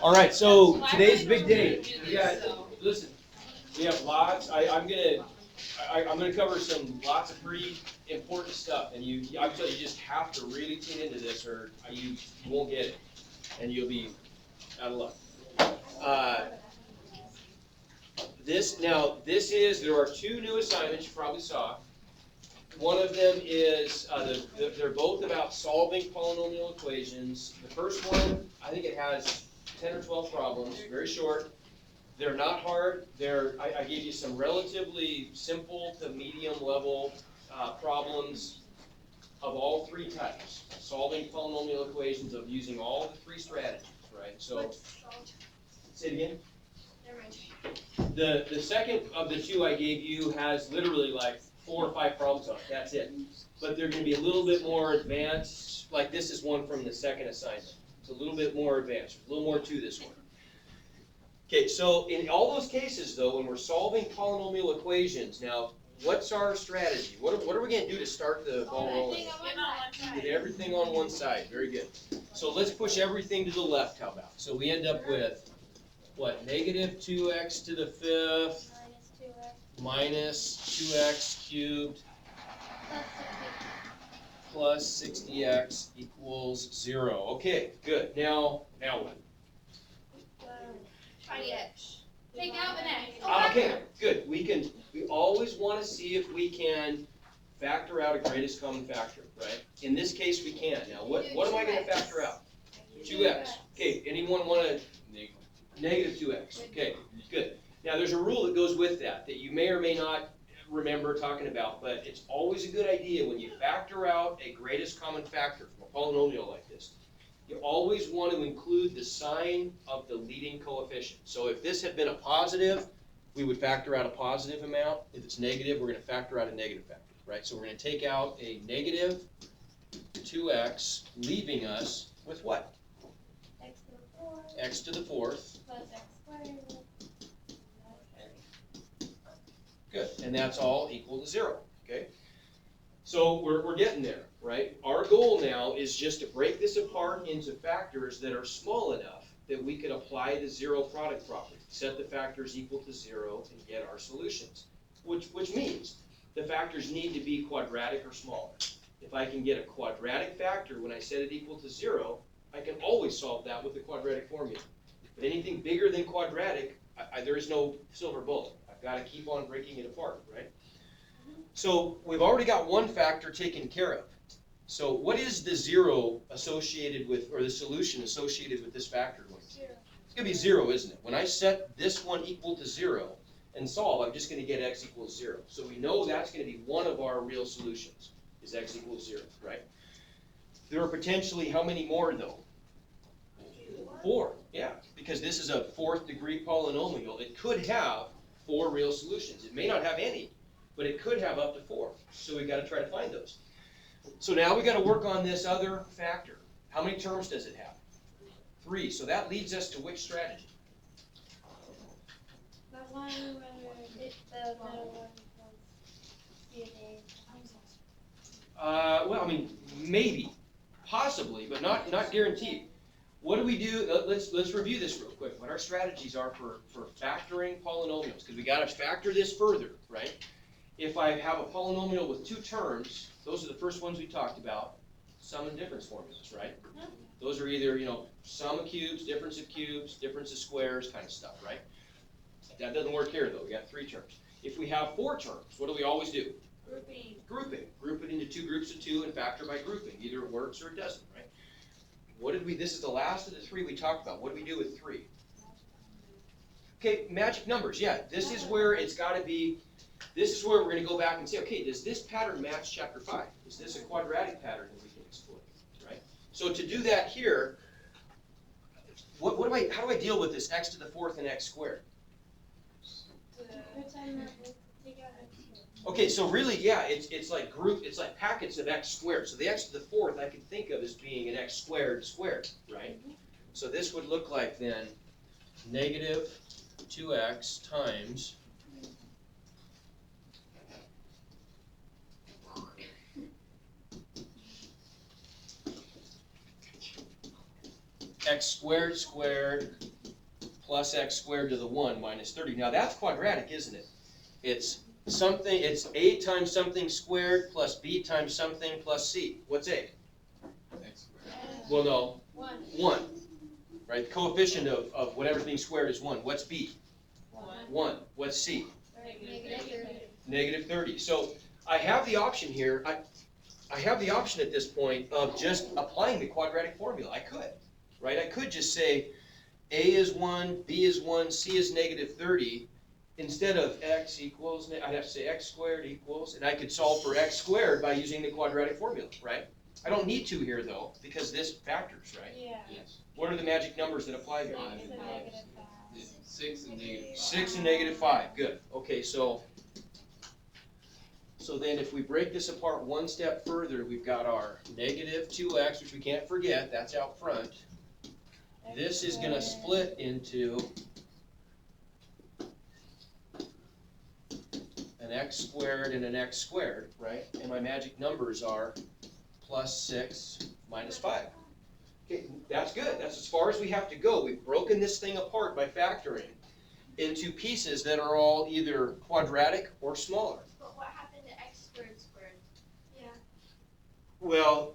All right, so today's big day. Listen, we have lots. I'm gonna cover lots of pretty important stuff, and I'm telling you, you just have to really tune into this, or you won't get it, and you'll be out of luck. There are two new assignments you probably saw. One of them is, they're both about solving polynomial equations. The first one, I think it has 10 or 12 problems, very short. They're not hard. I gave you some relatively simple to medium level problems of all three types. Solving polynomial equations of using all the three strategies, right? So, say it again. The second of the two I gave you has literally like 4 or 5 problems on it. That's it. But they're going to be a little bit more advanced. Like this is one from the second assignment. It's a little bit more advanced. There's a little more to this one. Okay, so in all those cases, though, when we're solving polynomial equations, now, what's our strategy? What are we going to do to start the ball rolling? Get everything on one side. Very good. So let's push everything to the left, how about? So we end up with, what, negative 2x to the fifth minus 2x cubed plus 60x equals 0. Okay, good. Now what? Tiny x. Take out an x. Okay, good. We always want to see if we can factor out a greatest common factor, right? In this case, we can. Now, what am I going to factor out? 2x. Okay, anyone want to? Negative 2x. Okay, good. Now, there's a rule that goes with that you may or may not remember talking about, but it's always a good idea when you factor out a greatest common factor from a polynomial like this. You always want to include the sign of the leading coefficient. So if this had been a positive, we would factor out a positive amount. If it's negative, we're going to factor out a negative factor, right? So we're going to take out a negative 2x, leaving us with what? X to the fourth. Plus x squared. Good, and that's all equal to 0, okay? So we're getting there, right? Our goal now is just to break this apart into factors that are small enough that we could apply the zero product property, set the factors equal to 0, and get our solutions, which means the factors need to be quadratic or smaller. If I can get a quadratic factor when I set it equal to 0, I can always solve that with the quadratic formula. But anything bigger than quadratic, there is no silver bullet. I've got to keep on breaking it apart, right? So we've already got one factor taken care of. So what is the 0 associated with, or the solution associated with this factor going to be? It's going to be 0, isn't it? When I set this one equal to 0 and solve, I'm just going to get x equals 0. So we know that's going to be one of our real solutions, is x equals 0, right? There are potentially how many more, though? 4, yeah, because this is a 4th degree polynomial. It could have 4 real solutions. It may not have any, but it could have up to 4. So we've got to try to find those. So now we've got to work on this other factor. How many terms does it have? 3. So that leads us to which strategy? The one where the middle one was Well, I mean, maybe, possibly, but not guaranteed. What do we do? Let's review this real quick. What our strategies are for factoring polynomials, because we got to factor this further, right? If I have a polynomial with 2 terms, those are the first ones we talked about, sum and difference formulas, right? Those are either, sum of cubes, difference of squares kind of stuff, right? That doesn't work here, though. We got 3 terms. If we have 4 terms, what do we always do? grouping. Grouping. Group it into 2 groups of 2 and factor by grouping. Either it works or it doesn't, right? This is the last of the 3 we talked about. What do we do with 3? Okay, magic numbers. Yeah, this is where it's got to be. This is where we're going to go back and say, okay, does this pattern match chapter 5? Is this a quadratic pattern that we can exploit, right? So to do that here, how do I deal with this x to the 4th and x squared? Okay, so really, yeah, it's like packets of x squared. So the x to the 4th I can think of as being an x squared, right? So this would look like then negative 2x times x squared plus x squared to the 1 minus 30. Now that's quadratic, isn't it? It's a times something squared plus b times something plus c. What's a? X squared. Well, no, 1. 1. Right? The coefficient of whatever's being squared is 1. What's b? 1. What's c? Negative 30. So I have the option here. I have the option at this point of just applying the quadratic formula. I could, right? I could just say a is 1, b is 1, c is negative 30. Instead of x equals, I'd have to say x squared equals, and I could solve for x squared by using the quadratic formula, right? I don't need to here though, because this factors, right? Yeah. Yes. What are the magic numbers that apply here? 6 and negative 5. 6 and negative 5, good. Okay, so then if we break this apart one step further, we've got our negative 2x, which we can't forget, that's out front. This is going to split into an x squared and an x squared, right? And my magic numbers are plus 6 minus 5. Okay, that's good. That's as far as we have to go. We've broken this thing apart by factoring into pieces that are all either quadratic or smaller. But what happened to x squared squared? Yeah. Well,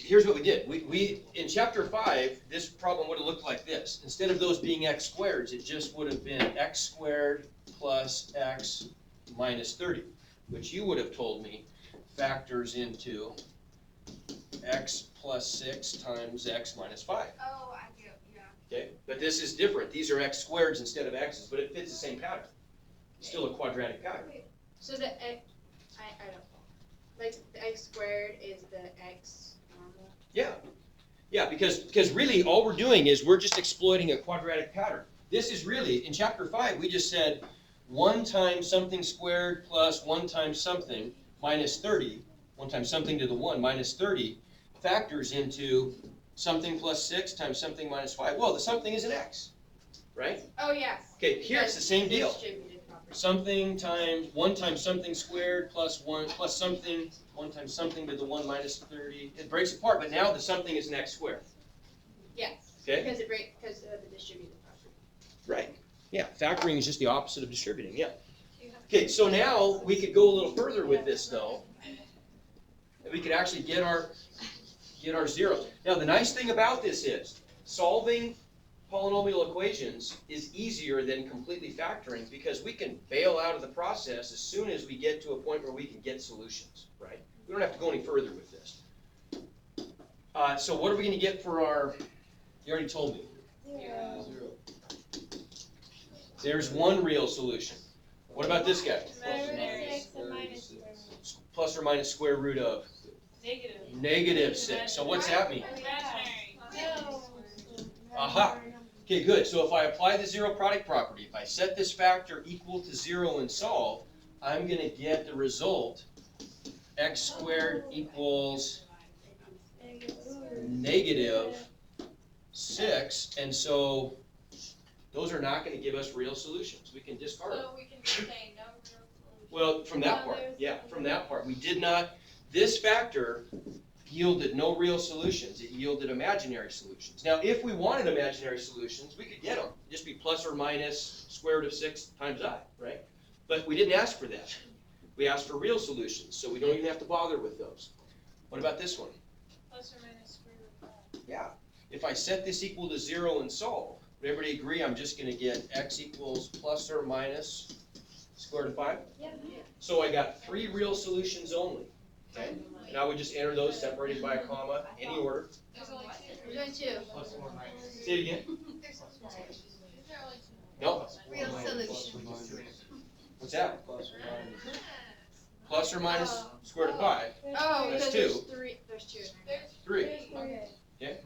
here's what we did. We in chapter 5, this problem would have looked like this. Instead of those being x squareds, it just would have been x squared plus x minus 30, which you would have told me factors into x plus 6 times x minus 5. Oh, I get, yeah. Okay, but this is different. These are x squareds instead of x's, but it fits the same pattern. It's still a quadratic pattern. So the x, I don't know. Like the x squared is the x normal. Yeah, because really all we're doing is we're just exploiting a quadratic pattern. This is really, in chapter 5, we just said 1 times something squared plus 1 times something minus 30, 1 times something to the 1 minus 30, factors into something plus 6 times something minus 5. Well, the something is an x, right? Oh yeah. Okay, here it's the same deal. Distributed property. Something times 1 times something squared plus 1 plus something, 1 times something to the 1 minus 30. It breaks apart, but now the something is an x squared. Yes. Okay? Because of the distributed property. Right. Yeah, factoring is just the opposite of distributing, yeah. Okay, so now we could go a little further with this though. And we could actually get our zeros. Now the nice thing about this is solving polynomial equations is easier than completely factoring because we can bail out of the process as soon as we get to a point where we can get solutions, right? We don't have to go any further with this. So what are we going to get for our, you already told me. 0. 0. There's one real solution. What about this guy? Minus 6 and minus 3. Plus or minus square root of negative 6. So what's that mean? No. Aha. Okay, good. So if I apply the zero product property, if I set this factor equal to 0 and solve, I'm going to get the result x squared equals negative 6. And so those are not going to give us real solutions. We can discard them. So we can just say no real solution. Well, from that part, yeah, from that part. We did not, this factor yielded no real solutions. It yielded imaginary solutions. Now, if we wanted imaginary solutions, we could get them. It'd just be plus or minus square root of 6 times I, right? But we didn't ask for that. We asked for real solutions, so we don't even have to bother with those. What about this one? Plus or minus square root of 5. Yeah. If I set this equal to 0 and solve, would everybody agree I'm just going to get x equals plus or minus square root of 5? Yeah. So I got 3 real solutions only. Okay? And I would just enter those separated by a comma, any order. There's only There's only two. Plus or minus. Say it again. Is there only two? No. Real solution. What's that? Plus or minus. Plus or minus square root of 5. Oh, That's because two. there's three. There's two. 3. Okay.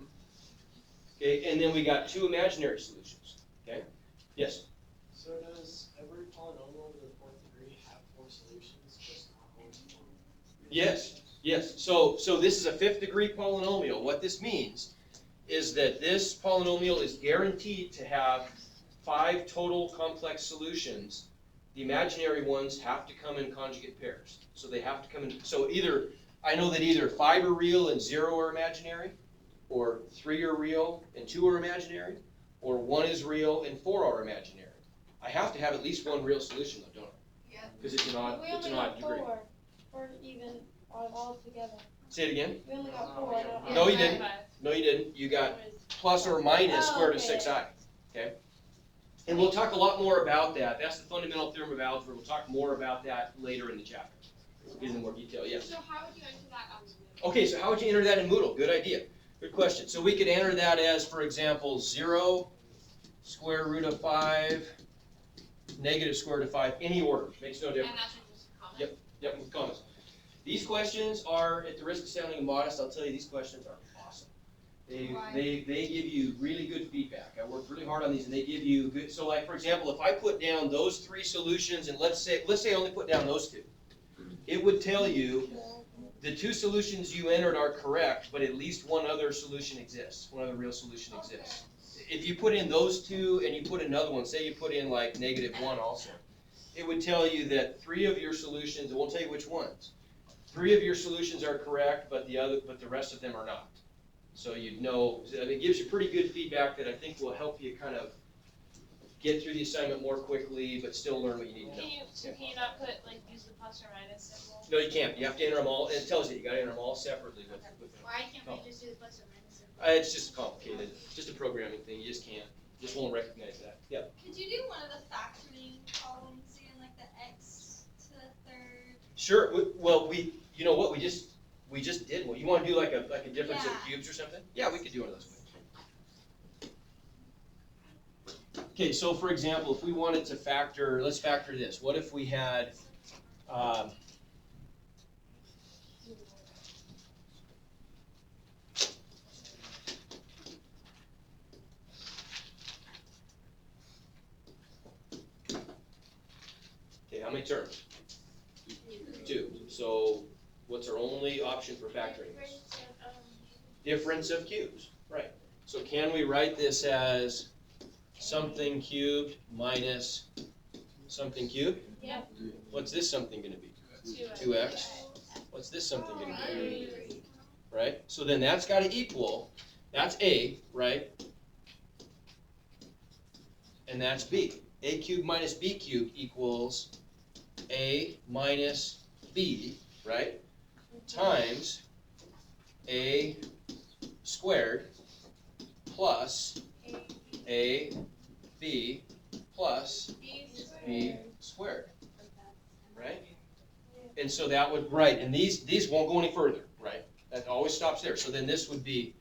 Okay, and then we got 2 imaginary solutions. Okay? Yes? So does every polynomial to the 4th degree have 4 solutions, just not only 4? Yes. Yes. So this is a 5th degree polynomial. What this means is that this polynomial is guaranteed to have 5 total complex solutions. The imaginary ones have to come in conjugate pairs. So they have to come in. So either, I know that either 5 are real and 0 are imaginary, or 3 are real and 2 are imaginary, or 1 is real and 4 are imaginary. I have to have at least one real solution though, don't I? Yeah. Because it's an odd, We it's only an odd got degree. 4, or even all together. Say it again? We only got 4. I don't No, know. you didn't. No, you didn't. You got plus or minus square root of 6i. Okay? And we'll talk a lot more about that. That's the fundamental theorem of algebra. We'll talk more about that later in the chapter. We'll get into more detail. Yes? So how would you enter that on Moodle? Okay, so how would you enter that in Moodle? Good idea. Good question. So we could enter that as, for example, 0, square root of 5, negative square root of 5, any order. Makes no difference. And that's just a comment? Yep, with comments. These questions are, at the risk of sounding modest, I'll tell you, these questions are awesome. They give you really good feedback. I worked really hard on these, and they give you good, so like, for example, if I put down those 3 solutions, and let's say I only put down those 2, it would tell you the 2 solutions you entered are correct, but at least one other solution exists, one other real solution exists. If you put in those 2 and you put another one, say you put in like -1 also, it would tell you that 3 of your solutions, it won't tell you which ones. 3 of your solutions are correct, but the rest of them are not. So you'd know, it gives you pretty good feedback that I think will help you kind of get through the assignment more quickly, but still learn what you need to know. Can you not put, like, use the plus or minus symbol? No, you can't. You have to enter them all, and it tells you gotta enter them all separately with Why can't we just do the plus or minus symbol? It's just complicated. It's just a programming thing. You just can't. Just won't recognize that. Yeah. Could you do one of the factoring columns, saying like the x to the third? Sure. Well, you know what? We just did one. You want to do like a difference of Yeah. cubes or something? Yeah, we could do one of those. Okay, so for example, if we wanted to factor, let's factor this. What if we had, okay, how many terms? 2. So what's our only option for factoring this? Difference of cubes, right. So can we write this as something cubed minus something cubed? Yep. What's this something going to be? 2x. What's this something going to be? Right? So then that's got to equal, that's a, right? And that's b. A cubed minus b cubed equals a minus b, right? Times a squared plus a b plus b squared, right? And so that would, right, and these won't go any further, right? That always stops there. So then this would be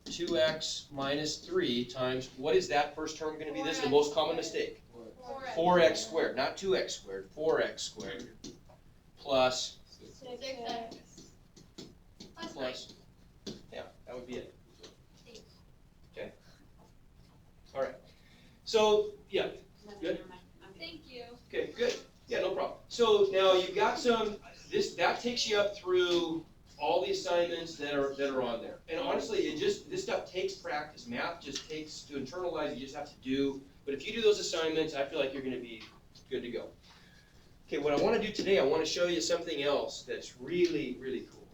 2x minus 3 times, what is that first term going to be? This is the most common mistake. 4x squared, not 2x squared, 4x squared plus, 6x. plus, yeah, that would be it. Okay? All right. So, yeah, good? Thank you. Okay, good. Yeah, no problem. So now you've got that takes you up through all the assignments that are on there. And honestly, this stuff takes practice. Math just takes, to internalize, you just have to do. But if you do those assignments, I feel like you're going to be good to go. Okay, what I want to do today, I want to show you something else that's really, really cool.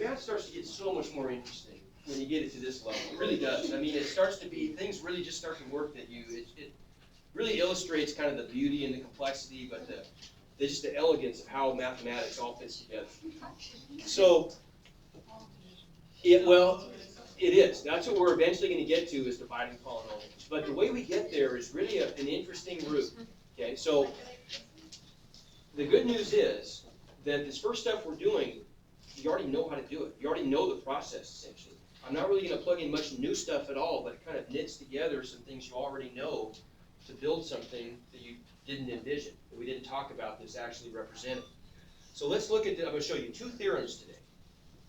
Math starts to get so much more interesting when you get it to this level. It really does. I mean, it starts to be, things really just start to work that it really illustrates kind of the beauty and the complexity, but just the elegance of how mathematics all fits together. So, it is. That's what we're eventually going to get to, is dividing polynomials. But the way we get there is really an interesting route. Okay, so the good news is that this first stuff we're doing, you already know how to do it. You already know the process, essentially. I'm not really going to plug in much new stuff at all, but it kind of knits together some things you already know to build something that you didn't envision, that we didn't talk about that's actually represented. So let's look at, I'm going to show you 2 theorems today.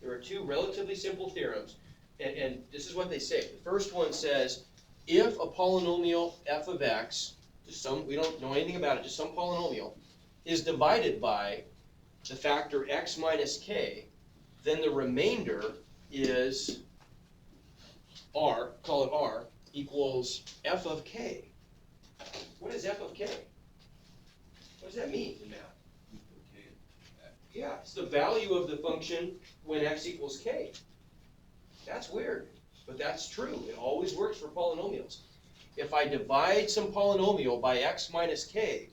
There are 2 relatively simple theorems, and this is what they say. The first one says, if a polynomial f of x, we don't know anything about it, just some polynomial, is divided by the factor x minus k, then the remainder is r, call it r, equals f of k. What is f of k? What does that mean in math? Yeah, it's the value of the function when x equals k. That's weird, but that's true. It always works for polynomials. If I divide some polynomial by x minus k,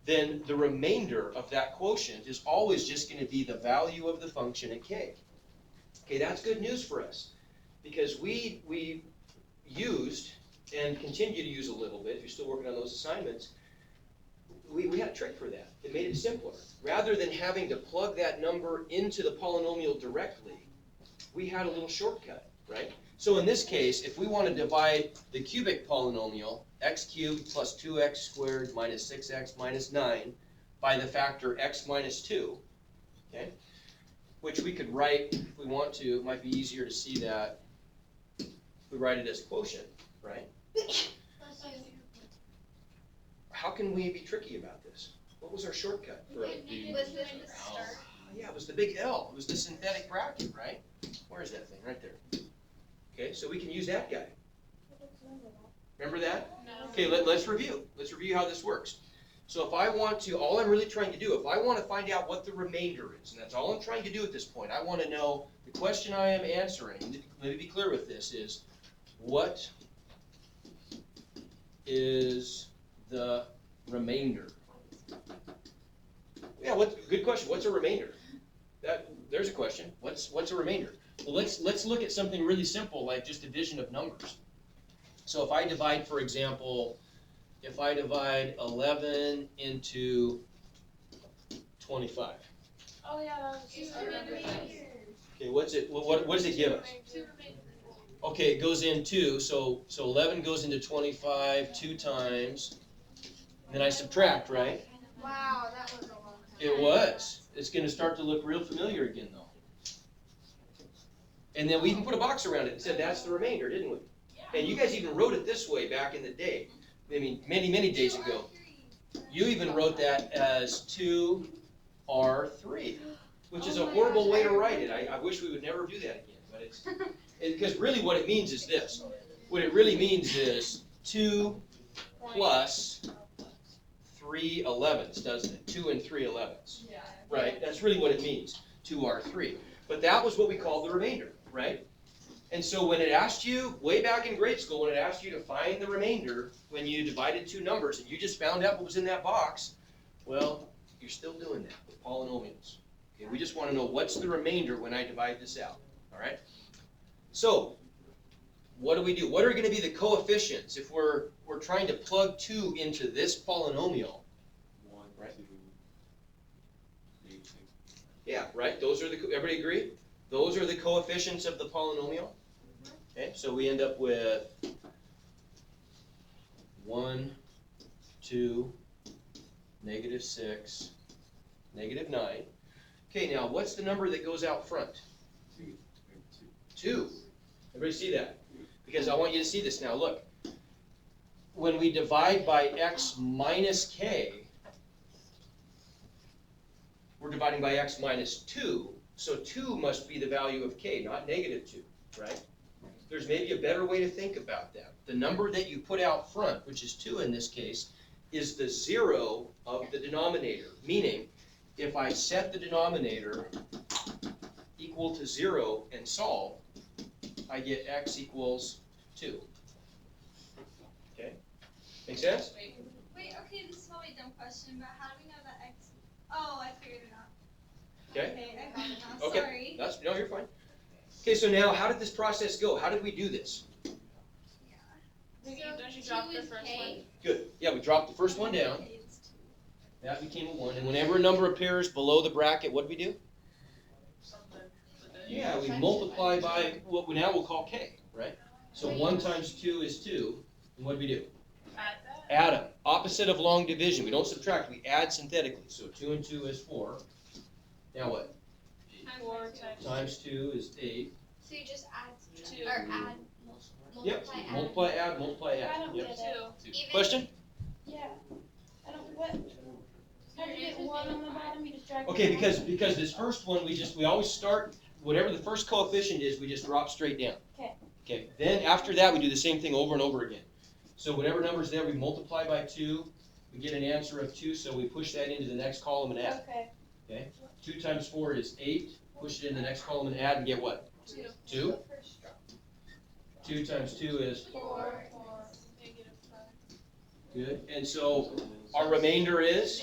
then the remainder of that quotient is always just going to be the value of the function at k. Okay, that's good news for us, because we used, and continue to use a little bit, if you're still working on those assignments, we had a trick for that. It made it simpler. Rather than having to plug that number into the polynomial directly, we had a little shortcut, right? So in this case, if we want to divide the cubic polynomial, x cubed plus 2x squared minus 6x minus 9, by the factor x minus 2, okay? Which we could write, if we want to, it might be easier to see that if we write it as quotient, right? How can we be tricky about this? What was our shortcut for it? Was this the start? Yeah, it was the big L. It was the synthetic bracket, right? Where is that thing? Right there. Okay, so we can use that guy. Remember that? No. Okay, let's review. Let's review how this works. So if I want to, all I'm really trying to do, if I want to find out what the remainder is, and that's all I'm trying to do at this point, I want to know, the question I am answering, let me be clear with this, is what is the remainder? Yeah, good question. What's a remainder? There's a question. What's a remainder? Well, let's look at something really simple, like just division of numbers. So if I divide, for example, if I divide 11 into 25. Oh, yeah, that was just Okay, what's it? What does it give us? Okay, it goes in 2, so 11 goes into 25 2 times. Then I subtract, right? Wow, that was a long time. It was. It's going to start to look real familiar again, though. And then we even put a box around it and said that's the remainder, didn't we? And you guys even wrote it this way back in the day. I mean, many, many days ago. You even wrote that as 2R3, which is a horrible way to write it. I wish we would never do that again. But it's because really what it means is this. What it really means is 2 plus 3 11ths, doesn't it? 2 and 3 11ths. Yeah. Right? That's really what it means, 2R3. But that was what we called the remainder, right? And so when it asked you, way back in grade school, when it asked you to find the remainder, when you divided two numbers and you just found out what was in that box, well, you're still doing that with polynomials. Okay, we just want to know what's the remainder when I divide this out, all right? So, what do we do? What are going to be the coefficients if we're trying to plug 2 into this polynomial? 1, Right. 2, 8, 6. Yeah, right? Those are everybody agree? Those are the coefficients of the polynomial. Okay, so we end up with 1, 2, -6, -9. Okay, now what's the number that goes out front? 2. 2. Everybody see that? Because I want you to see this now. Look. When we divide by x minus k, we're dividing by x minus 2. So 2 must be the value of k, not -2, right? There's maybe a better way to think about that. The number that you put out front, which is 2 in this case, is the 0 of the denominator. Meaning, if I set the denominator equal to 0 and solve, I get x equals 2. Okay? Make sense? Wait, okay, this is probably a dumb question, but how do we know that x? Oh, I figured it out. Okay? Okay, I got it now. Okay. Sorry. No, you're fine. Okay, so now how did this process go? How did we do this? Don't you drop the first one? Good. Yeah, we dropped the first one down. Okay, it's 2. That became a 1. And whenever a number appears below the bracket, what do we do? Yeah, we multiply by what we now will call k, right? So 1 times 2 is 2. And what do we do? Add that. Add them. Opposite of long division. We don't subtract, we add synthetically. So 2 and 2 is 4. Now what? 4 Times 2 is 8. So you just add 2. or add, Yep. multiply, add. Multiply, add, multiply, I add. don't Yep. get it. 2. Even- Question? Yeah. I don't, what? How do you get 1 on the bottom, you just drag it Okay, down? because this first one, we always start, whatever the first coefficient is, we just drop straight down. Okay. Okay, then after that, we do the same thing over and over again. So whatever number's there, we multiply by 2, we get an answer of 2, so we push that into the next column and add. Okay. 2 times 4 is 8, push it in the next column and add and get what? 2. 2? 2 times 2 is 4. good. And so our remainder is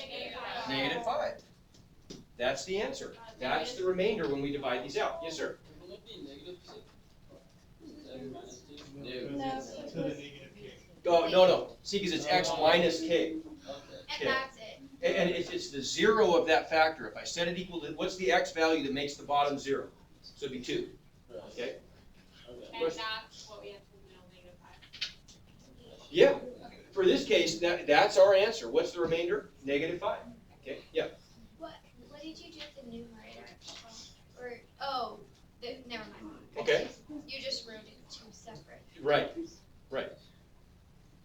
-5. That's the answer. That's the remainder when we divide these out. Yes, sir? Will it be negative 6? 7 minus 2? No. To the negative k. Oh, no. See, because it's x minus k. Okay. And that's it. And it's the 0 of that factor. If I set it equal to, what's the x value that makes the bottom 0? So it'd be 2. Right. Okay? Okay. And that's what we have to know, -5. Yeah. For this case, that's our answer. What's the remainder? -5. Okay? Yeah. What did you do with the numerator? Or, oh, never mind. Okay. You just wrote it two separate. Right.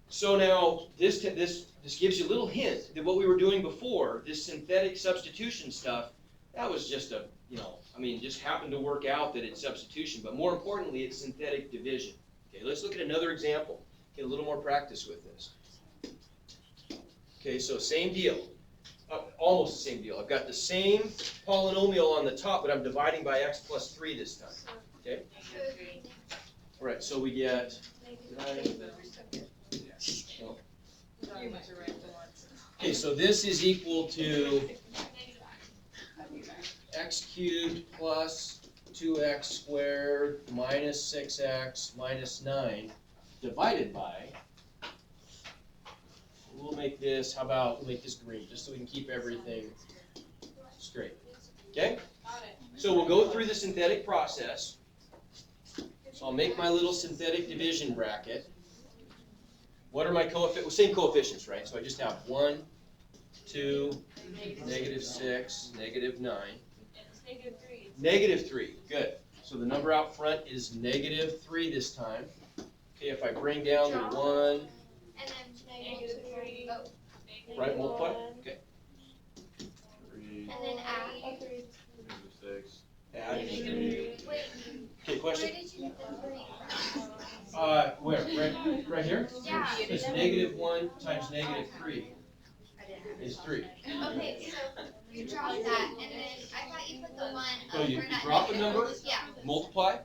So now, this gives you a little hint that what we were doing before, this synthetic substitution stuff, that was just just happened to work out that it's substitution, but more importantly, it's synthetic division. Okay, let's look at another example. Get a little more practice with this. Okay, so same deal. Almost the same deal. I've got the same polynomial on the top, but I'm dividing by x plus 3 this time. Okay? All right, so we get... Okay, so this is equal to x cubed plus 2x squared minus 6x minus 9 divided by, we'll make this, we'll make this green, just so we can keep everything straight. Okay? Got it. So we'll go through the synthetic process. So I'll make my little synthetic division bracket. What are my coefficients? Same coefficients, right? So I just have 1, 2, -6, -9. It's -3. -3, good. So the number out front is -3 this time. Okay, if I bring down the 1, And then -3. oh, right, multiply? Okay. 3, and then add. -6. Add. Wait, Okay, where question? did you get the 3 from? Where? Right here? Yeah. It's -1 times -3 is 3. Okay, so you dropped that, and then I thought you put the 1 So over you that drop a negative. number? Yeah, Multiply,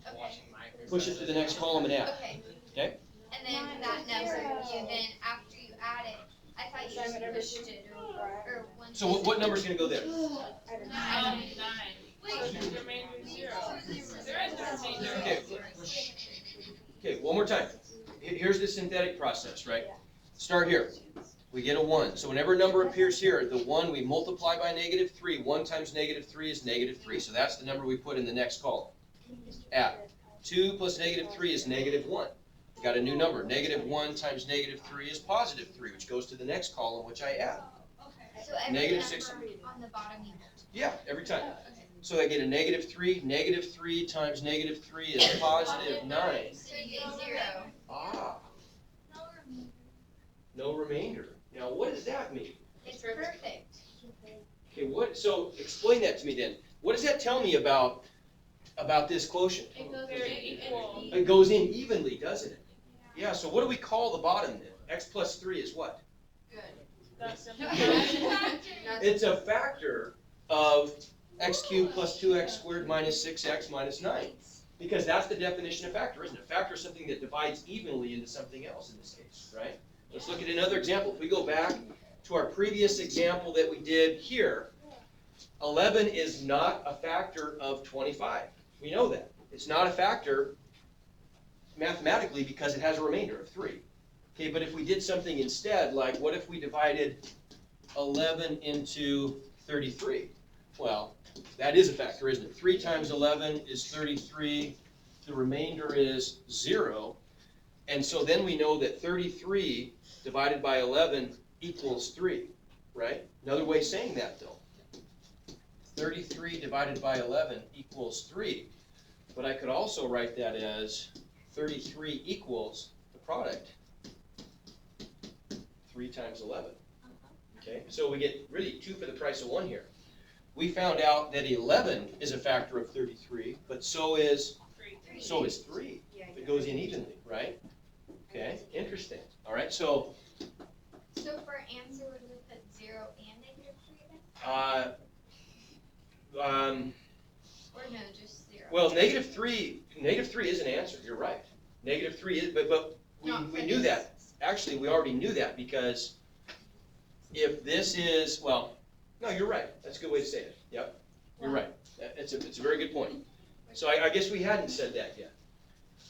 okay, push it to the next column and add. okay. Okay. And then that number, you then, after you add it, I thought you just pushed it or one. So what number's gonna go there? 9. Wait. The remainder is 0. There is no remainder. Okay. Okay, one more time. Here's the synthetic process, right? Start here. We get a 1. So whenever a number appears here, the 1 we multiply by -3. 1 times -3 is -3. So that's the number we put in the next column. Add. 2 plus -3 is -1. Got a new number. -1 times -3 is +3, which goes to the next column, which I add. So every -6. number on the bottom you Yeah, every time. Okay. So I get a -3. -3 times -3 is +9. So you get 0. Ah, no remainder. Now, what does that mean? It's perfect. Okay, so explain that to me then. What does that tell me about this quotient? It goes very equal. It goes in evenly, doesn't it? Yeah, so what do we call the bottom then? X plus 3 is what? That's simple. It's a factor of x cubed plus 2x squared minus 6x minus 9. Because that's the definition of factor, isn't it? Factor is something that divides evenly into something else in this case, right? Let's look at another example. If we go back to our previous example that we did here, 11 is not a factor of 25. We know that. It's not a factor mathematically because it has a remainder of 3. Okay, but if we did something instead, like what if we divided 11 into 33? Well, that is a factor, isn't it? 3 times 11 is 33. The remainder is 0. And so then we know that 33 divided by 11 equals 3, right? Another way of saying that, though. 33 divided by 11 equals 3. But I could also write that as 33 equals the product. 3 times 11. Okay, so we get really 2 for the price of 1 here. We found out that 11 is a factor of 33, but so is 3. It goes in evenly, right? Okay, interesting. All right, so So for answer, would we put 0 and -3 then? Or no, just 0? Well, -3 is an answer, you're right. -3 is, but we knew that. Actually, we already knew that because if this is, well, no, you're right. That's a good way to say it. Yep, you're right. It's a very good point. So I guess we hadn't said that yet.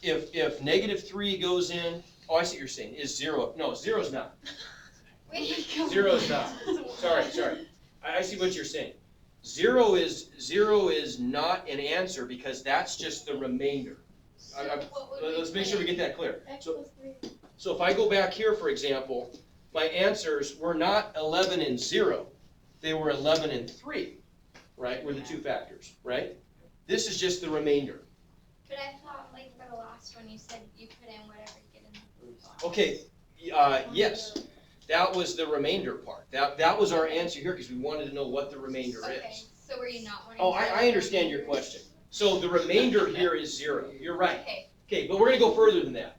If -3 goes in, oh, I see what you're saying, is 0. No, 0's not. Wait. 0's not. Sorry. I see what you're saying. 0 is not an answer because that's just the remainder. Let's make sure we get that clear. X So, plus 3. so if I go back here, for example, my answers were not 11 and 0. They were 11 and 3, right, were the two factors, right? This is just the remainder. But I thought, like, for the last one, you said you put in whatever you get in the Okay, yes, that was the remainder part. That was our answer here because we wanted to know what the remainder Okay, is. so were you not wanting Oh, to I understand your question. So the remainder here is 0. You're right. Okay, Okay, but we're going to go further than that.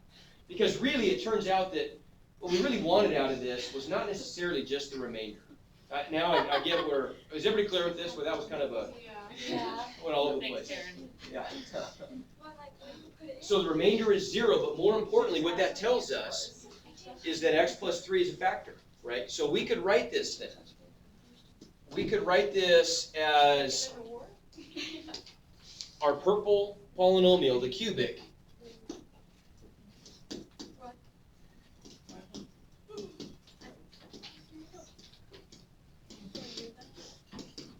Because really, it turns out that what we really wanted out of this was not necessarily just the remainder. Now I get where, is everybody clear with this? Where that was kind of a, Yeah. went all over the place. Thanks, Karen. Yeah. Well, like, what do you put it in? So the remainder is 0, but more importantly, what that tells us is that x plus 3 is a factor, right? So we could write this then. We could write this as our purple polynomial, the cubic,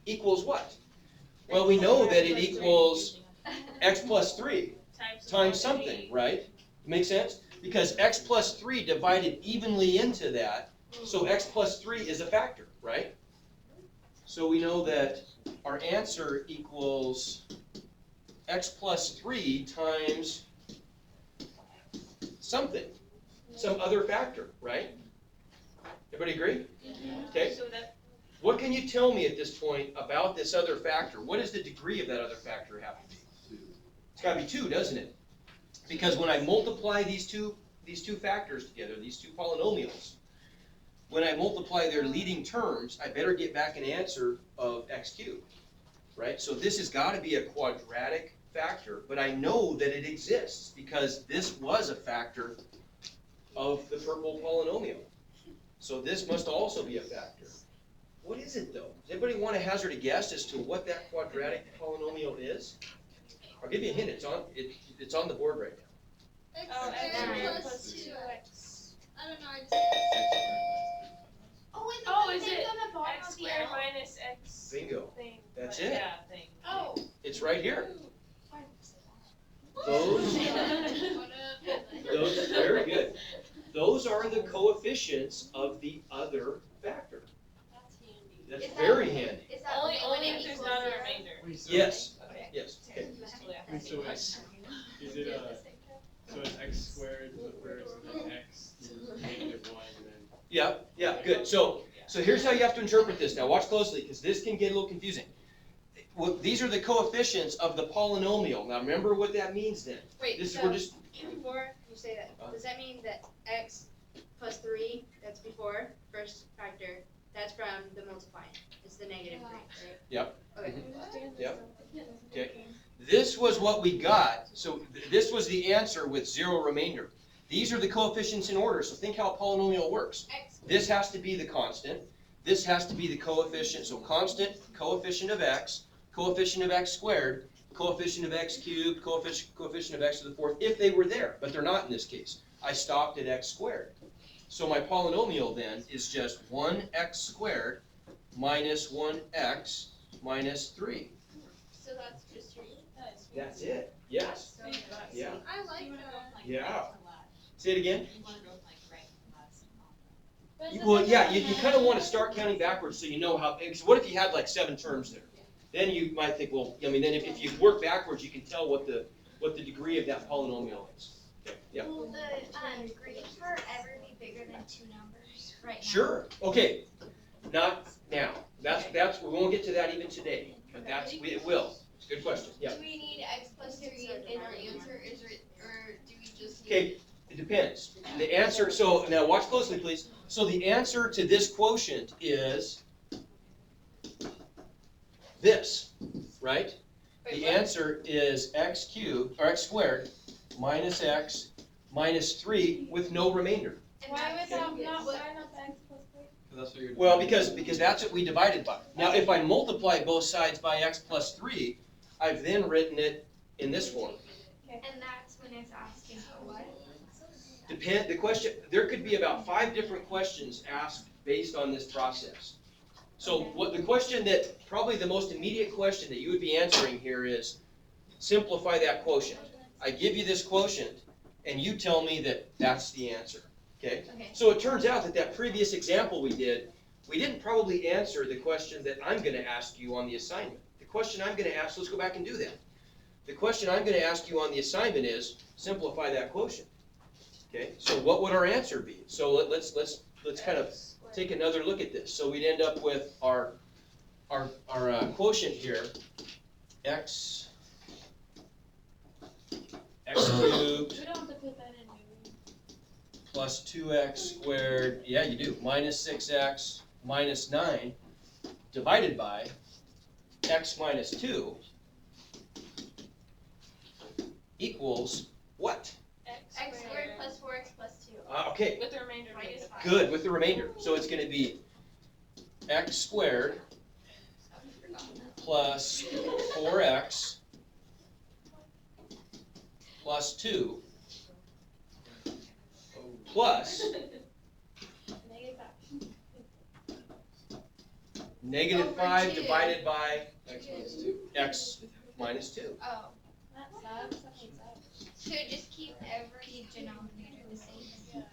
equals what? Well, we know that it equals x plus 3 times something, right? Make sense? Because x plus 3 divided evenly into that, so x plus 3 is a factor, right? So we know that our answer equals x plus 3 times something, some other factor, right? Everybody agree? Okay. So that, What can you tell me at this point about this other factor? What does the degree of that other factor have to be? It's got to be 2, doesn't it? Because when I multiply these two factors together, these two polynomials, when I multiply their leading terms, I better get back an answer of x cubed, right? So this has got to be a quadratic factor, but I know that it exists because this was a factor of the purple polynomial. So this must also be a factor. What is it though? Does anybody want to hazard a guess as to what that quadratic polynomial is? I'll give you a hint. It's on the board right now. X Oh, squared X plus squared 2x. I don't know, I just. Oh, wait, Oh, the is thing's it on the bottom X of the squared L. minus X Bingo. thing. That's but it. Yeah, thing. Oh. It's right here. Fine. Those, very good. Those are the coefficients of the other factor. That's handy. That's Is that- very handy. Is that Only when it if there's equals not a 0? remainder. Yes, Okay. yes. Okay. Wait, so it's, is it so it's x squared the first, and then x to -1, and then. Yeah, good. So here's how you have to interpret this. Now watch closely because this can get a little confusing. Well, these are the coefficients of the polynomial. Now remember what that means then. Wait, This is, so we're just, before you say that, does that mean that x plus 3, that's before first factor, that's from the multiplying? It's the -3, right? Yep. Okay. Yep. Okay. This was what we got. So this was the answer with 0 remainder. These are the coefficients in order. So think how a polynomial works. X. This has to be the constant. This has to be the coefficient. So constant, coefficient of x squared, coefficient of x cubed, coefficient of x to the 4th, if they were there. But they're not in this case. I stopped at x squared. So my polynomial then is just 1x squared minus 1x minus 3. So that's just your. That's it. Yes. Yeah. I like that. Yeah. Say it again. You wanna go like right to left. But it's Well, the yeah, second you one. kind of want to start counting backwards so you know how, because what if you had like 7 terms there? Then you might think, well, I mean, then if you work backwards, you can tell what the degree of that polynomial is. Okay, yeah. Will the green part ever be bigger than 2 numbers right now? Sure. Okay. Not now. That's we won't get to that even today, but it will. Good question. Yeah. Do we need x plus 3 in our answer, or do we just need? Okay. It depends. The answer. So now watch closely, please. So the answer to this quotient is this, right? The answer is x cubed, or x squared, minus x minus 3 with no remainder. And Why that's would that what- not line up x plus 3? That's what you're. Well, because that's what we divided by. Now, if I multiply both sides by x plus 3, I've then written it in this form. And that's when it's asking for what? The question, there could be about 5 different questions asked based on this process. So what the question that, probably the most immediate question that you would be answering here is, simplify that quotient. I give you this quotient, and you tell me that that's the answer, okay? Okay. So it turns out that that previous example we didn't probably answer the question that I'm gonna ask you on the assignment. The question I'm gonna ask, let's go back and do that. The question I'm gonna ask you on the assignment is, simplify that quotient. Okay, so what would our answer be? So let's kind of take another look at this. So we'd end up with our quotient here, x cubed We don't have to put that in, do plus 2x squared, yeah you do, minus 6x minus 9 divided by x minus 2 equals what? X squared plus 4x plus 2. Okay, With the remainder Minus negative. 5. good, with the remainder. So it's gonna be x squared plus 4x plus 2 plus Negative 5. negative Over 5 2. divided by X minus 2. x minus 2. Oh, That sucks. That means that. so just keep every denominator the same.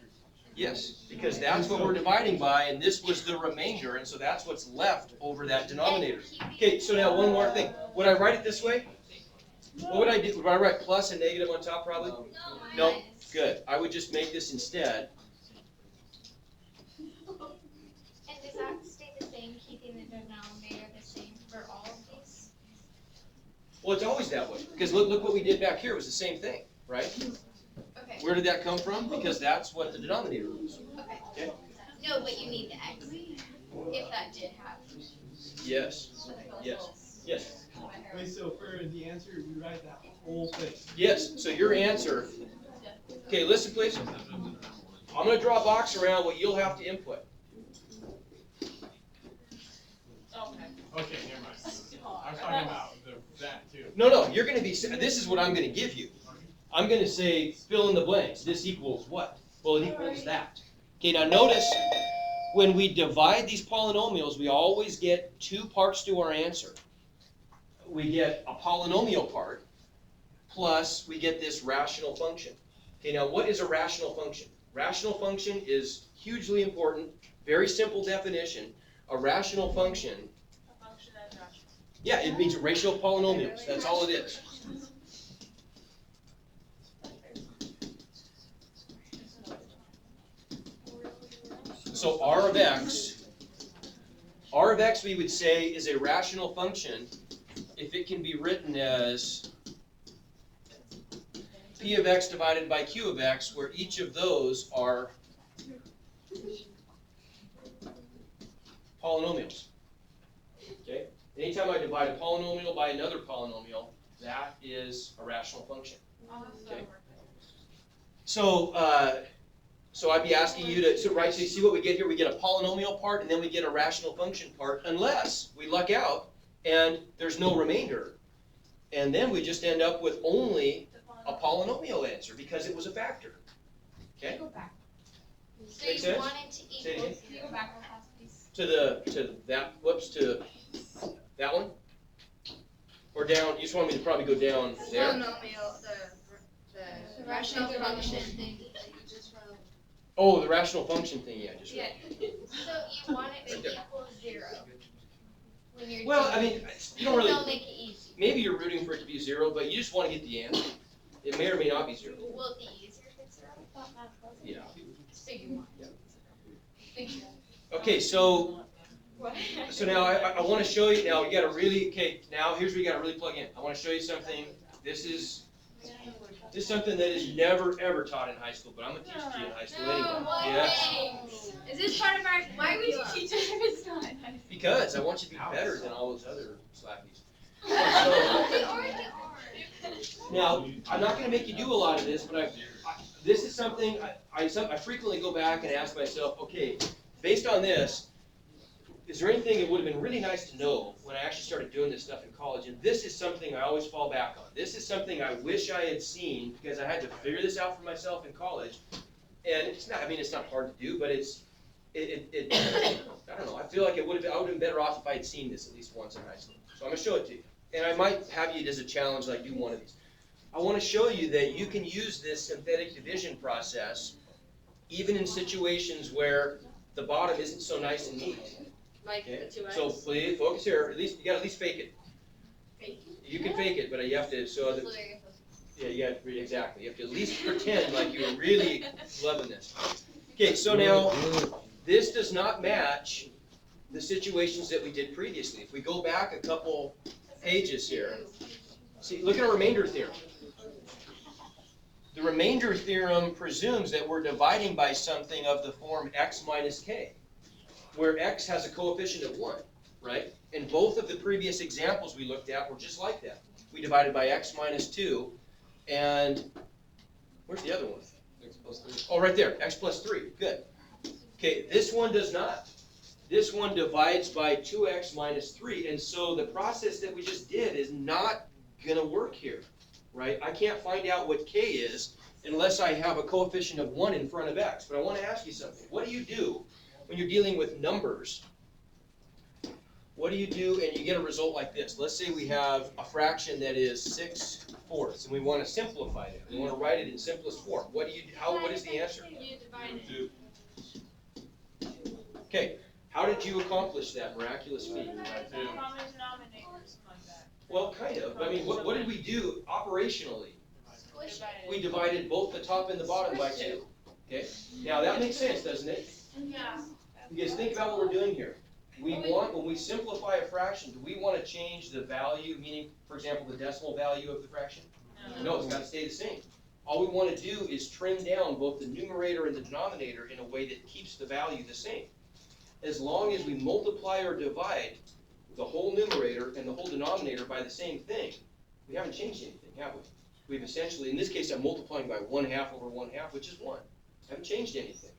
Yes, because that's what we're dividing by, and this was the remainder, and so that's what's left over that denominator. Okay, so now one more thing. Would I write it this way? What would I do? Would I write plus and negative on top probably? No. Minus. Good. I would just make this instead. And does that stay the same, keeping the denominator the same for all of these? Well, it's always that way, because look what we did back here. It was the same thing, right? Okay. Where did that come from? Because that's what the denominator was. Okay. Okay. No, but you need the x. If that did happen. Yes. Yes. Yes. Wait, so for the answer, we write that whole thing. Yes. So your answer. Okay, listen, please. I'm going to draw a box around what you'll have to input. Okay, never mind. I was talking about that too. No. You're going to be. This is what I'm going to give you. I'm going to say fill in the blanks. This equals what? Well, it equals that. Okay. Now notice when we divide these polynomials, we always get 2 parts to our answer. We get a polynomial part, plus we get this rational function. Okay, now what is a rational function? Rational function is hugely important, very simple definition. A rational function, A function that's rational. yeah, it means ratio of polynomials, that's all it is. So R of x we would say is a rational function if it can be written as P of x divided by Q of x, where each of those are polynomials. Okay? Anytime I divide a polynomial by another polynomial, that is a rational function. Okay. So, so I'd be asking you to, so you see what we get here? We get a polynomial part and then we get a rational function part, unless we luck out and there's no remainder. And then we just end up with only a polynomial answer because it was a factor. Okay? Go back. So Make you sense? want it to Say it equal, again. can you go back real fast, please? To that one? Or down, you just want me to probably go down there? Polynomial, the rational function thing. Oh, the rational function thing, yeah, just Yeah. So you want it to Right there. equal 0. When you're Well, I doing mean, you don't really, They'll make it easy. maybe you're rooting for it to be 0, but you just want to get the answer. It may or may not be 0. Will it be easier if it's 0? Yeah. So you want it to be 0. Okay, so What? now I want to show you, now you got to really, okay, now here's where you got to really plug in. I want to show you something. This is something that is never ever taught in high school, but I'm going to teach it to you in high school No, anyway. what Yes. things? Is this part of our Why would you curriculum? teach it if it's not? Because I want you to be better than all those other slappies. They already are. Now, I'm not gonna make you do a lot of this, but this is something I frequently go back and ask myself, okay, based on this, is there anything that would have been really nice to know when I actually started doing this stuff in college? And this is something I always fall back on. This is something I wish I had seen because I had to figure this out for myself in college. And it's not, I mean, it's not hard to do, but I don't know, I feel like I would have been better off if I had seen this at least once in high school. So I'm gonna show it to you. And I might have you as a challenge, like do one of these. I wanna show you that you can use this synthetic division process even in situations where the bottom isn't so nice and neat. Like Okay, the 2x. so please focus here. At least you gotta at least fake it. Fake You can fake it, but you have to. So yeah, you got to exactly. You have to at least pretend like you're really loving this. Okay, so now this does not match the situations that we did previously. If we go back a couple pages here, see, look at our remainder theorem. The remainder theorem presumes that we're dividing by something of the form x minus k, where x has a coefficient of 1, right? And both of the previous examples we looked at were just like that. We divided by x minus 2, and where's the other one? X plus 3. Oh, right there, x plus 3, good. Okay, this one does not. This one divides by 2x minus 3, and so the process that we just did is not gonna work here, right? I can't find out what k is unless I have a coefficient of 1 in front of x. But I wanna ask you something. What do you do when you're dealing with numbers? What do you do and you get a result like this? Let's say we have a fraction that is 6/4, and we want to simplify it. We want to write it in simplest form. What is the answer? You divide it. Okay, how did you accomplish that miraculous feat? Common denominator, something like that. Well, kind of. I mean, what did we do operationally? Divide it. We divided both the top and the bottom by 2. Okay, now that makes sense, doesn't it? Yeah. Because think about what we're doing here. When we simplify a fraction, do we want to change the value, meaning, for example, the decimal value of the fraction? No, it's got to stay the same. All we want to do is trim down both the numerator and the denominator in a way that keeps the value the same. As long as we multiply or divide the whole numerator and the whole denominator by the same thing, we haven't changed anything, have we? We've essentially, in this case, I'm multiplying by 1/2 over 1/2, which is 1. I haven't changed anything,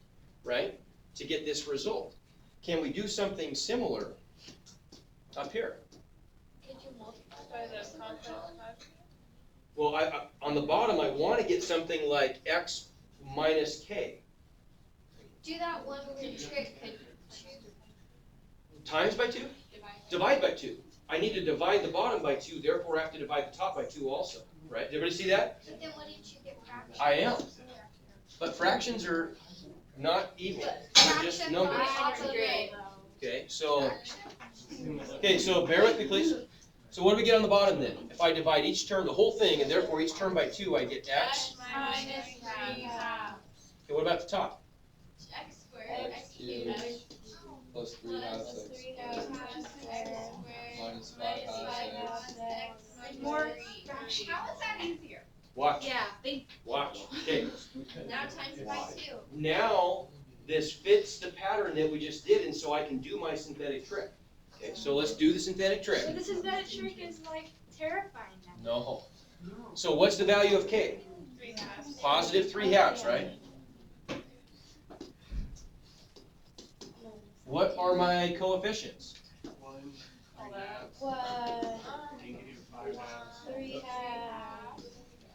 right? To get this result. Can we do something similar up here? Could you multiply the complex fraction? Well, on the bottom, I want to get something like x minus k. Do that one weird trick. Could Times by 2? Divide by 2. I need to divide the bottom by 2, therefore I have to divide the top by 2 also, right? Did everybody see that? But then what did you get fractions? I am. But fractions are not evil. They're just numbers. Okay, so bear with me, please. So what do we get on the bottom then? If I divide each term, the whole thing, and therefore each term by 2, I get x. Minus 3/2. Okay, what about the top? X squared, x cubed. Plus 3/2 x. Minus 5/2 x. More fraction. How is that easier? Watch. Yeah. Watch. Okay. Now times it by 2. Now this fits the pattern that we just did, and so I can do my synthetic trick. Okay, so let's do the synthetic trick. So this synthetic trick is like terrifying now. No. So what's the value of k? 3/2. Positive 3/2, right? What are my coefficients? 1, All that. What? negative 5/2. 3/2.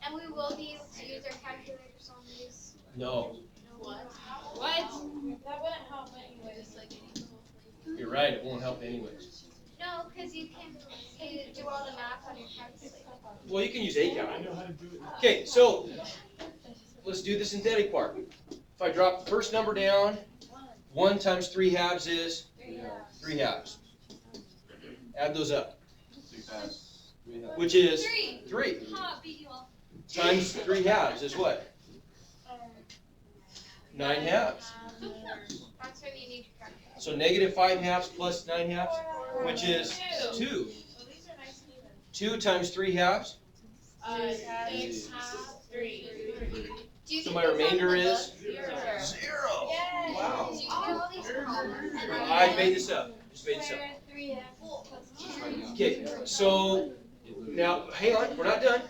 And we will be able to use our calculators on these. No. What? What? That wouldn't help anyways. You're right, it won't help anyways. No, because you can do all the math on your calculator. Well, you can use a I calculator. know how to do it. Okay, so let's do the synthetic part. If I drop the first number down, 1 times 3/2 is 3/2. Add those up, 3/2. which is 3. 3 Ha, beat you all. times 3/2 is what? 9/2. That's when you need your calculator. So negative 5/2 plus 9/2, which is 2. Well, these are nice and even. 2 times 3/2. 3. Do you So think my those on the remainder book? is 0. Yay. Wow. Do you do all these columns? I made this up. Just made this up. Square 3x plus 2. Okay, so Now, hang on, we're not done.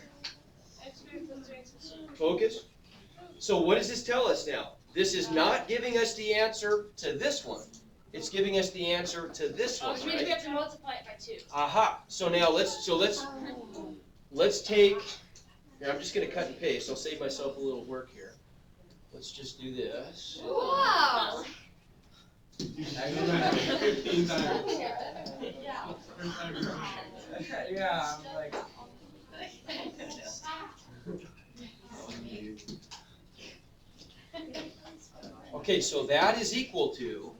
Focus. So what does this tell us now? This is not giving us the answer to this one. It's giving us the answer to this one, Which means we right? have to multiply it by 2. Aha. So now let's take, here, I'm just gonna cut and paste. I'll save myself a little work here. Let's just do this. Wow. 15 times. Yeah, I'm like. Okay, so that is equal to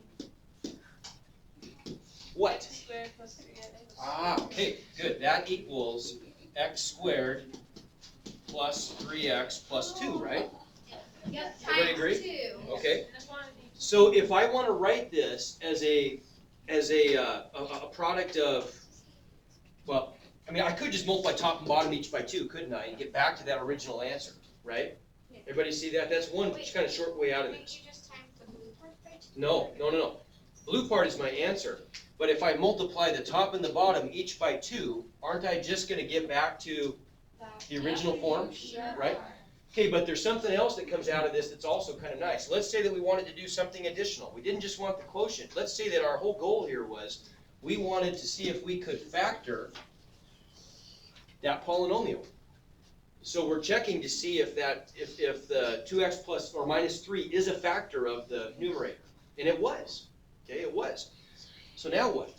what? X squared plus 3x. Ah, okay, good. That equals x squared plus 3x plus 2, right? Yep. Everybody Times agree? 2. Okay. So if I want to write this as a product of, well, I mean, I could just multiply top and bottom each by 2, couldn't I, and get back to that original answer, right? Everybody see that? That's one kind of short way out of Wouldn't this. you just times the blue part by 2? No. Blue part is my answer. But if I multiply the top and the bottom each by 2, aren't I just going to get back to the original form, right? Okay, but there's something else that comes out of this that's also kind of nice. Let's say that we wanted to do something additional. We didn't just want the quotient. Let's say that our whole goal here was we wanted to see if we could factor that polynomial. So we're checking to see if the 2x plus or minus 3 is a factor of the numerator. And it was. Okay, it was. So now what?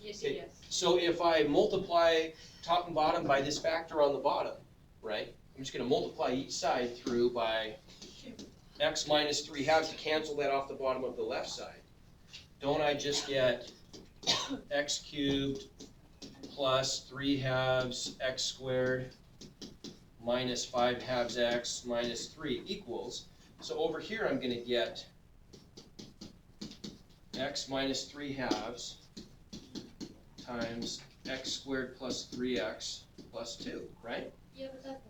Yes, Okay. yes. So if I multiply top and bottom by this factor on the bottom, right? I'm just going to multiply each side through by x minus 3 halves to cancel that off the bottom of the left side. Don't I just get x cubed plus 3 halves x squared minus 5 halves x minus 3 equals, so over here I'm going to get x minus 3 halves times x squared plus 3x plus 2, right? Yeah, but that's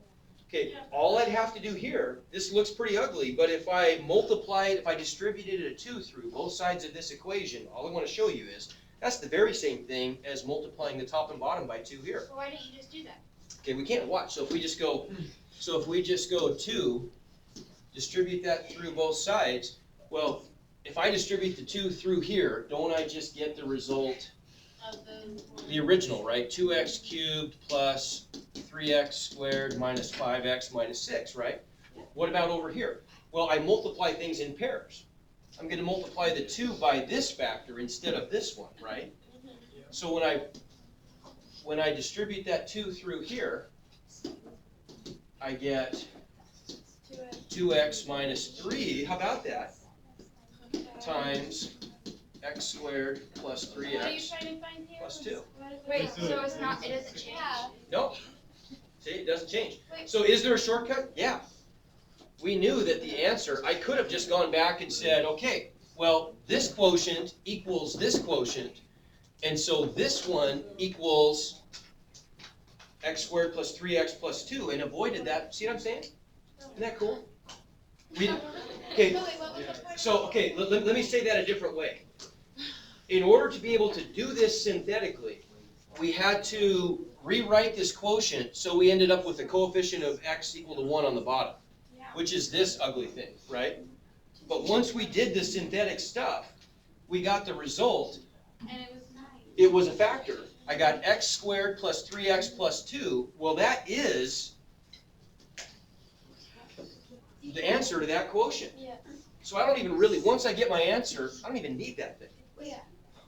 Okay, all I'd have to do here, this looks pretty ugly, but if I multiplied, if I distributed a 2 through both sides of this equation, all I want to show you is that's the very same thing as multiplying the top and bottom by 2 here. So why didn't you just do that? Okay, we can't watch. So if we just go 2, distribute that through both sides, well, if I distribute the 2 through here, don't I just get the result, the original, right? 2x cubed plus 3x squared minus 5x minus 6, right? What about over here? Well, I multiply things in pairs. I'm going to multiply the 2 by this factor instead of this one, right? So when I distribute that 2 through here, I get 2x minus 3, how about that, times x squared plus What are you 3x trying to find here? plus 2. Wait, so it's not, it doesn't change? Nope. See, it doesn't change. Wait. So is there a shortcut? Yeah. We knew that the answer, I could have just gone back and said, okay, well, this quotient equals this quotient, and so this one equals x squared plus 3x plus 2, and avoided that. See what I'm saying? Isn't that cool? Okay, so, okay, let me say that a different way. In order to be able to do this synthetically, we had to rewrite this quotient so we ended up with a coefficient of x equal to 1 on the bottom, which is this ugly thing, right? But once we did the synthetic stuff, we got the result. And it was nice. It was a factor. I got x squared plus 3x plus 2. Well, that is the answer to that quotient. Yeah. So I don't even really, once I get my answer, I don't even need that thing, Yeah.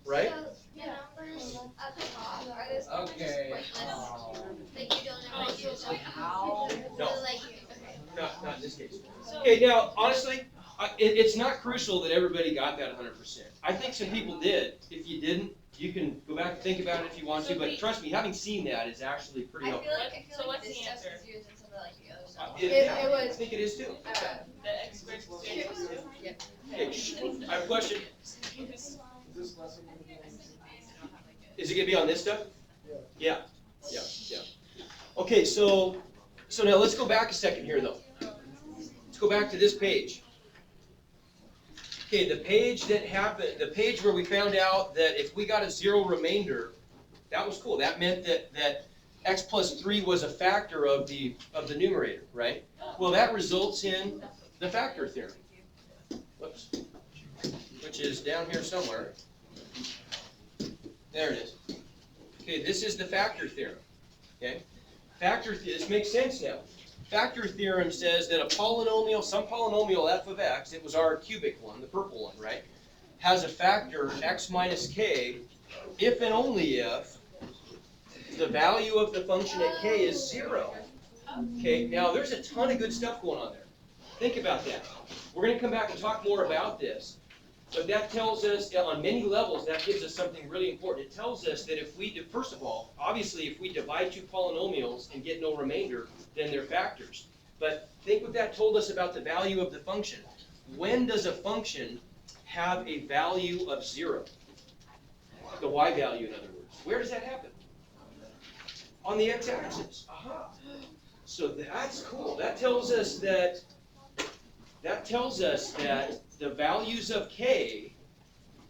right? So the numbers at the top, are those numbers Okay. pointless? Like you don't know what you're talking Ow. No. So like, okay. Not in this case. Okay, now, honestly, it's not crucial that everybody got that 100%. I think some people did. If you didn't, you can go back and think about it if you want to, but trust me, having seen that is actually pretty I helpful. feel like what's this the stuff's answer? easier than some of like the other stuff. It It I was, think it is too. The x squared plus 3x plus 2? Okay, shh, I have a question. Is this lesson gonna be? Is it gonna be on this stuff? Yeah. Yeah. Okay, so now let's go back a second here though. Let's go back to this page. Okay, the page that happened, the page where we found out that if we got a 0 remainder, that was cool. That meant that x plus 3 was a factor of the numerator, right? Well, that results in the factor theorem. Whoops. Which is down here somewhere. There it is. Okay, this is the factor theorem. Okay? This makes sense now. Factor theorem says that a polynomial, some polynomial f of x, it was our cubic one, the purple one, right? Has a factor x minus k if and only if the value of the function at k is 0. Okay, now there's a ton of good stuff going on there. Think about that. We're going to come back and talk more about this. But that tells us, on many levels, that gives us something really important. It tells us that if we, first of all, obviously if we divide two polynomials and get no remainder, then they're factors. But think what that told us about the value of the function. When does a function have a value of 0? The y value, in other words. Where does that happen? On the x-axis. Aha. So that's cool. That tells us that the values of k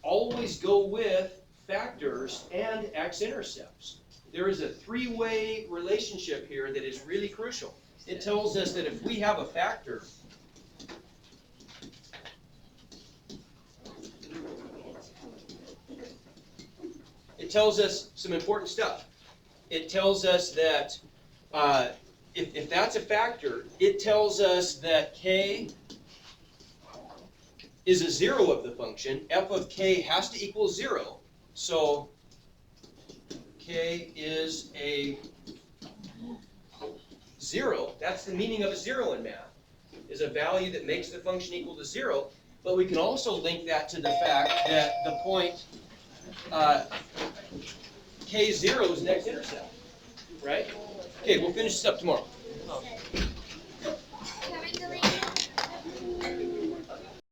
always go with factors and x-intercepts. There is a three-way relationship here that is really crucial. It tells us that if we have a factor, it tells us some important stuff. It tells us that if that's a factor, it tells us that k is a 0 of the function. F of k has to equal 0. So k is a 0. That's the meaning of a 0 in math, is a value that makes the function equal to 0. But we can also link that to the fact that the point k0 is an x-intercept, right? Okay, we'll finish this up tomorrow.